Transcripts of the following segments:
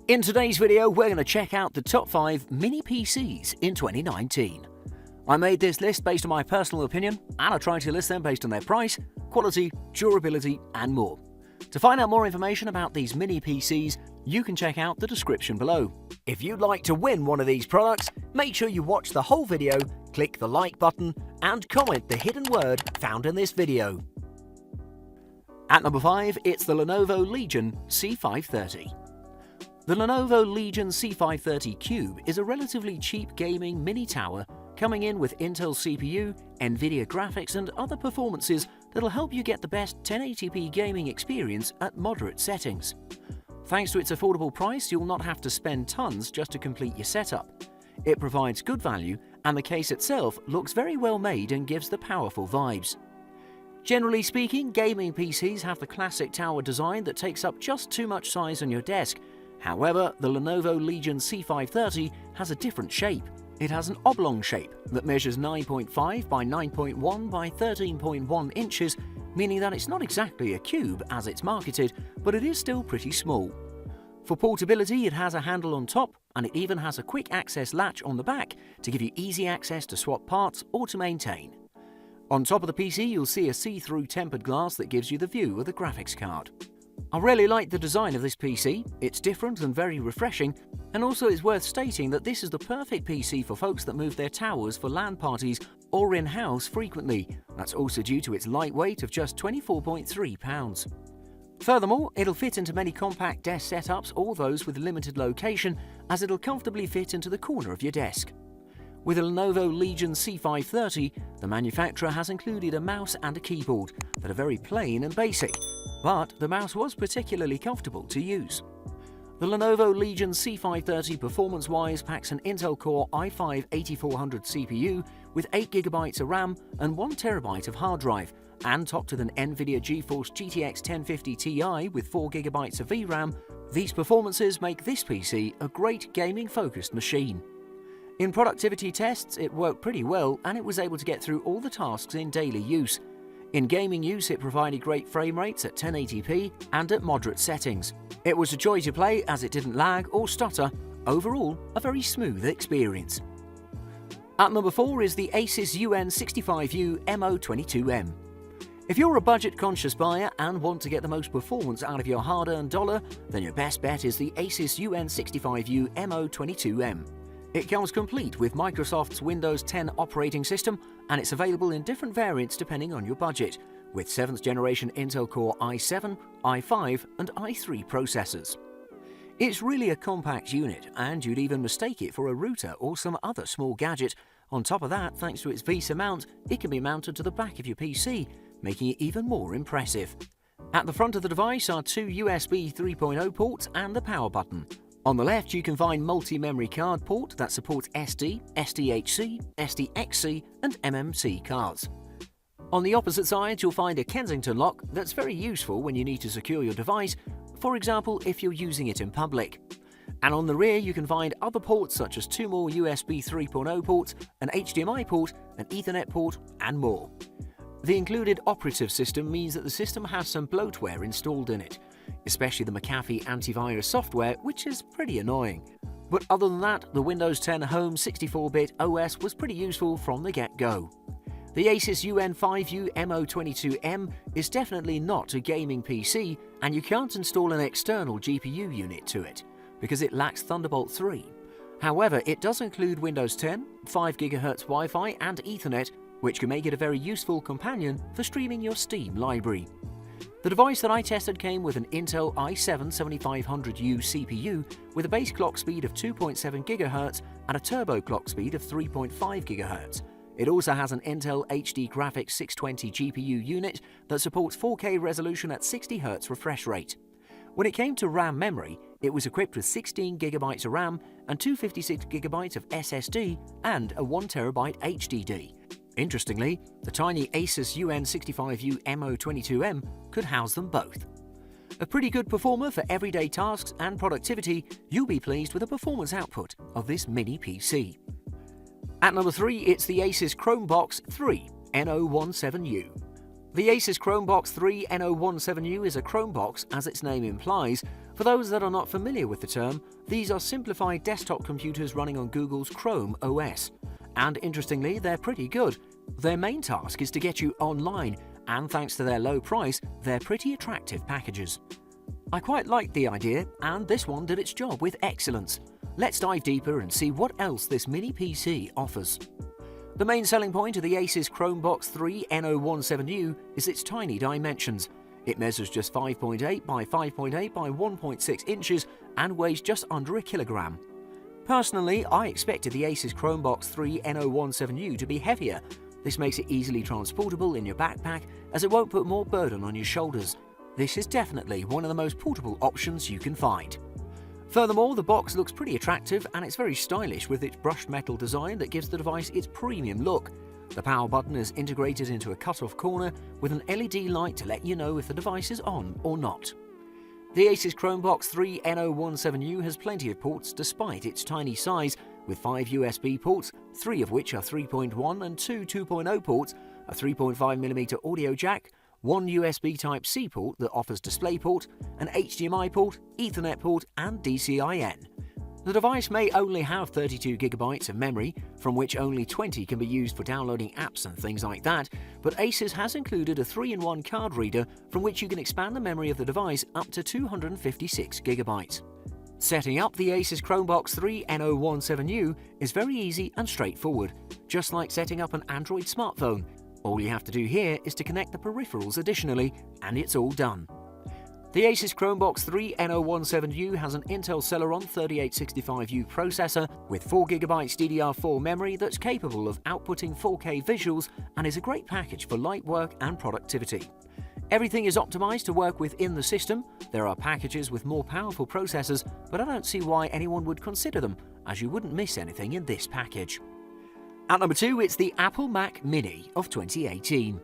In today's video, we're going to check out the top 5 mini PCs in 2019. I made this list based on my personal opinion, and I tried to list them based on their price, quality, durability, and more. To find out more information about these mini PCs, you can check out the description below. If you'd like to win one of these products, make sure you watch the whole video, click the like button, and comment the hidden word found in this video. At number 5, it's the Lenovo Legion C530. The Lenovo Legion C530 Cube is a relatively cheap gaming mini tower coming in with Intel CPU, Nvidia graphics, and other performances that'll help you get the best 1080p gaming experience at moderate settings. Thanks to its affordable price, you'll not have to spend tons just to complete your setup. It provides good value, and the case itself looks very well made and gives the powerful vibes. Generally speaking, gaming PCs have the classic tower design that takes up just too much size on your desk. However, the Lenovo Legion C530 has a different shape. It has an oblong shape that measures 9.5 by 9.1 by 13.1 inches, meaning that it's not exactly a cube as it's marketed, but it is still pretty small. For portability, it has a handle on top, and it even has a quick access latch on the back to give you easy access to swap parts or to maintain. On top of the PC, you'll see a see-through tempered glass that gives you the view of the graphics card. I really like the design of this PC. It's different and very refreshing, and also it's worth stating that this is the perfect PC for folks that move their towers for LAN parties or in-house frequently. That's also due to its light weight of just 24.3 pounds. Furthermore, it'll fit into many compact desk setups or those with limited location, as it'll comfortably fit into the corner of your desk. With the Lenovo Legion C530, the manufacturer has included a mouse and a keyboard that are very plain and basic, but the mouse was particularly comfortable to use. The Lenovo Legion C530 performance-wise packs an Intel Core i5-8400 CPU with 8GB of RAM and 1TB of hard drive, and topped with an Nvidia GeForce GTX 1050 Ti with 4GB of VRAM. These performances make this PC a great gaming-focused machine. In productivity tests, it worked pretty well, and it was able to get through all the tasks in daily use. In gaming use, it provided great frame rates at 1080p and at moderate settings. It was a joy to play as it didn't lag or stutter. Overall, a very smooth experience. At number 4 is the Asus UN65U MO22M. If you're a budget-conscious buyer and want to get the most performance out of your hard-earned dollar, then your best bet is the Asus UN65U MO22M. It comes complete with Microsoft's Windows 10 operating system, and it's available in different variants depending on your budget, with 7th generation Intel Core i7, i5, and i3 processors. It's really a compact unit, and you'd even mistake it for a router or some other small gadget. On top of that, thanks to its VESA mount, it can be mounted to the back of your PC, making it even more impressive. At the front of the device are 2 USB 3.0 ports and the power button. On the left, you can find multi-memory card port that supports SD, SDHC, SDXC, and MMC cards. On the opposite side, you'll find a Kensington lock that's very useful when you need to secure your device, for example if you're using it in public. And on the rear, you can find other ports such as 2 more USB 3.0 ports, an HDMI port, an Ethernet port, and more. The included operative system means that the system has some bloatware installed in it, especially the McAfee antivirus software, which is pretty annoying. But other than that, the Windows 10 Home 64-bit OS was pretty useful from the get-go. The Asus UN5U MO22M is definitely not a gaming PC, and you can't install an external GPU unit to it, because it lacks Thunderbolt 3. However, it does include Windows 10, 5GHz Wi-Fi, and Ethernet, which can make it a very useful companion for streaming your Steam library. The device that I tested came with an Intel i7-7500U CPU with a base clock speed of 2.7 GHz and a turbo clock speed of 3.5 GHz. It also has an Intel HD Graphics 620 GPU unit that supports 4K resolution at 60Hz refresh rate. When it came to RAM memory, it was equipped with 16GB of RAM and 256GB of SSD and a 1TB HDD. Interestingly, the tiny Asus UN65U MO22M could house them both. A pretty good performer for everyday tasks and productivity, you'll be pleased with the performance output of this mini PC. At number 3, it's the Asus Chromebox 3 N017U. The Asus Chromebox 3 N017U is a Chromebox, as its name implies. For those that are not familiar with the term, these are simplified desktop computers running on Google's Chrome OS. And interestingly, they're pretty good. Their main task is to get you online, and thanks to their low price, they're pretty attractive packages. I quite liked the idea, and this one did its job with excellence. Let's dive deeper and see what else this mini PC offers. The main selling point of the Asus Chromebox 3 N017U is its tiny dimensions. It measures just 5.8 by 5.8 by 1.6 inches and weighs just under a kilogram. Personally, I expected the Asus Chromebox 3 N017U to be heavier. This makes it easily transportable in your backpack, as it won't put more burden on your shoulders. This is definitely one of the most portable options you can find. Furthermore, the box looks pretty attractive, and it's very stylish with its brushed metal design that gives the device its premium look. The power button is integrated into a cut-off corner with an LED light to let you know if the device is on or not. The Asus Chromebox 3 N017U has plenty of ports despite its tiny size, with 5 USB ports, 3 of which are 3.1 and 2 2.0 ports, a 3.5mm audio jack, 1 USB Type-C port that offers DisplayPort, an HDMI port, Ethernet port, and DCI-N. The device may only have 32GB of memory, from which only 20 can be used for downloading apps and things like that, but Asus has included a 3-in-1 card reader from which you can expand the memory of the device up to 256GB. Setting up the Asus Chromebox 3 N017U is very easy and straightforward, just like setting up an Android smartphone. All you have to do here is to connect the peripherals additionally, and it's all done. The Asus Chromebox 3 N017U has an Intel Celeron 3865U processor with 4GB DDR4 memory that's capable of outputting 4K visuals and is a great package for light work and productivity. Everything is optimized to work within the system. There are packages with more powerful processors, but I don't see why anyone would consider them, as you wouldn't miss anything in this package. At number 2, it's the Apple Mac Mini of 2018.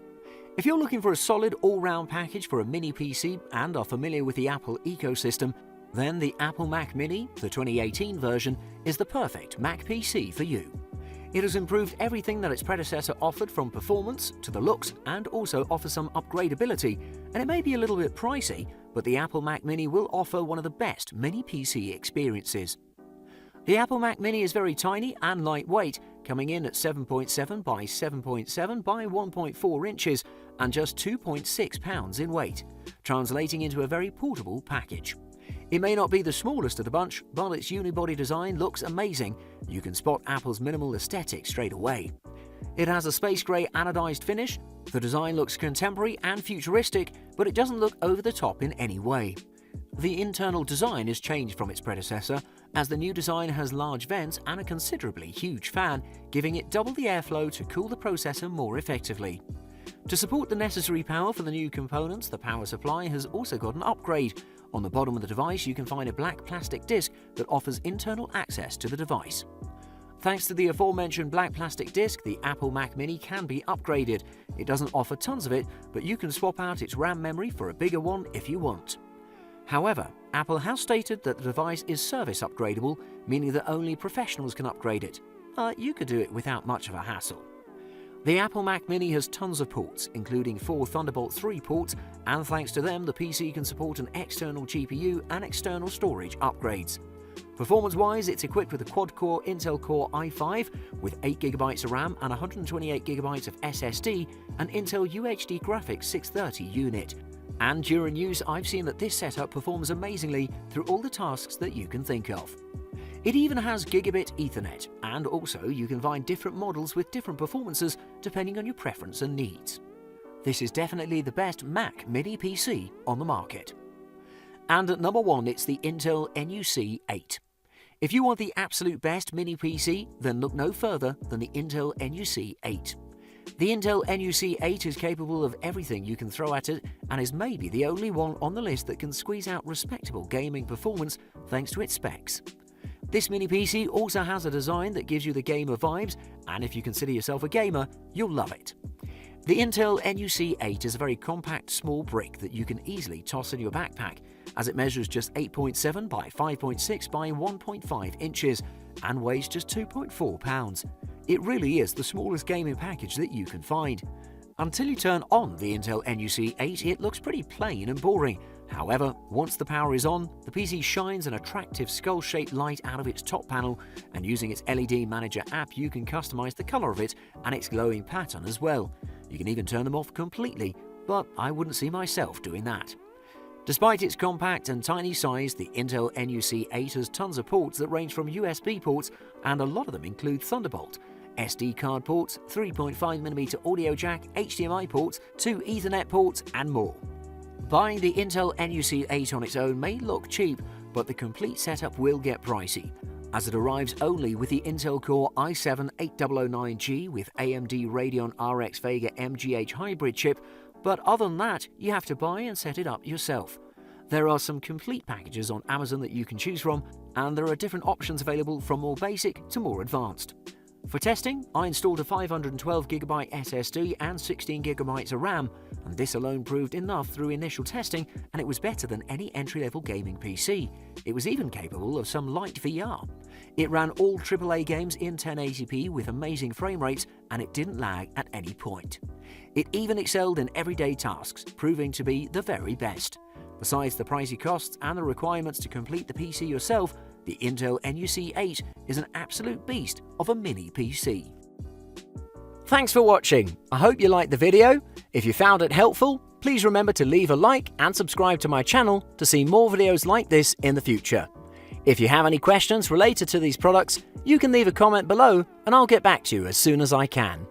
If you're looking for a solid all-round package for a mini PC and are familiar with the Apple ecosystem, then the Apple Mac Mini, the 2018 version, is the perfect Mac PC for you. It has improved everything that its predecessor offered, from performance to the looks, and also offers some upgradability, and it may be a little bit pricey, but the Apple Mac Mini will offer one of the best mini PC experiences. The Apple Mac Mini is very tiny and lightweight, coming in at 7.7 by 7.7 by 1.4 inches and just 2.6 pounds in weight, translating into a very portable package. It may not be the smallest of the bunch, but its unibody design looks amazing. You can spot Apple's minimal aesthetic straight away. It has a space grey anodized finish. The design looks contemporary and futuristic, but it doesn't look over the top in any way. The internal design is changed from its predecessor, as the new design has large vents and a considerably huge fan, giving it double the airflow to cool the processor more effectively. To support the necessary power for the new components, the power supply has also got an upgrade. On the bottom of the device, you can find a black plastic disc that offers internal access to the device. Thanks to the aforementioned black plastic disc, the Apple Mac Mini can be upgraded. It doesn't offer tons of it, but you can swap out its RAM memory for a bigger one if you want. However, Apple has stated that the device is service upgradable, meaning that only professionals can upgrade it. You could do it without much of a hassle. The Apple Mac Mini has tons of ports, including 4 Thunderbolt 3 ports, and thanks to them, the PC can support an external GPU and external storage upgrades. Performance-wise, it's equipped with a quad-core Intel Core i5 with 8GB of RAM and 128GB of SSD, and Intel UHD Graphics 630 unit. And during use, I've seen that this setup performs amazingly through all the tasks that you can think of. It even has gigabit Ethernet, and also you can find different models with different performances depending on your preference and needs. This is definitely the best Mac Mini PC on the market. And at number 1, it's the Intel NUC8. If you want the absolute best mini PC, then look no further than the Intel NUC8. The Intel NUC8 is capable of everything you can throw at it, and is maybe the only one on the list that can squeeze out respectable gaming performance thanks to its specs. This mini PC also has a design that gives you the gamer vibes, and if you consider yourself a gamer, you'll love it. The Intel NUC8 is a very compact small brick that you can easily toss in your backpack, as it measures just 8.7 by 5.6 by 1.5 inches and weighs just 2.4 pounds. It really is the smallest gaming package that you can find. Until you turn on the Intel NUC8, it looks pretty plain and boring. However, once the power is on, the PC shines an attractive skull-shaped light out of its top panel, and using its LED Manager app you can customize the color of it and its glowing pattern as well. You can even turn them off completely, but I wouldn't see myself doing that. Despite its compact and tiny size, the Intel NUC8 has tons of ports that range from USB ports, and a lot of them include Thunderbolt, SD card ports, 3.5mm audio jack, HDMI ports, 2 Ethernet ports, and more. Buying the Intel NUC8 on its own may look cheap, but the complete setup will get pricey, as it arrives only with the Intel Core i7-8009G with AMD Radeon RX Vega MGH hybrid chip, but other than that, you have to buy and set it up yourself. There are some complete packages on Amazon that you can choose from, and there are different options available from more basic to more advanced. For testing, I installed a 512GB SSD and 16GB of RAM, and this alone proved enough through initial testing, and it was better than any entry-level gaming PC. It was even capable of some light VR. It ran all AAA games in 1080p with amazing frame rates, and it didn't lag at any point. It even excelled in everyday tasks, proving to be the very best. Besides the pricey costs and the requirements to complete the PC yourself, the Intel NUC8 is an absolute beast of a mini PC. Thanks for watching. I hope you liked the video. If you found it helpful, please remember to leave a like and subscribe to my channel to see more videos like this in the future. If you have any questions related to these products, you can leave a comment below and I'll get back to you as soon as I can.